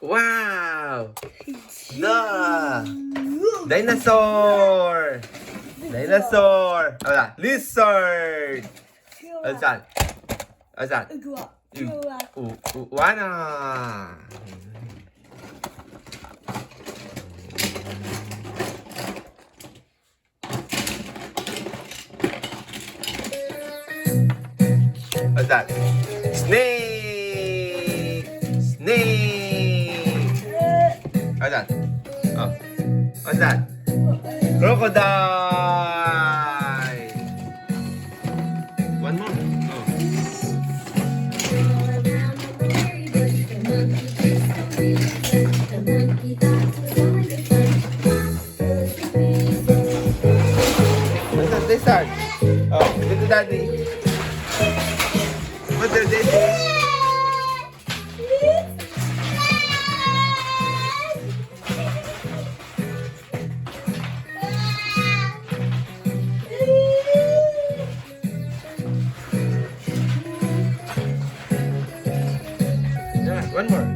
Wow! The dinosaur! Dinosaur! Wala. Lizard! Asan? Asan? Wana! What's that? Snake! Snake! What's that? Oh. What's that? Crocodile! One more. Oh. What's that? Lizard? Oh, dito daddy. What's that, daddy? Yeah, one more.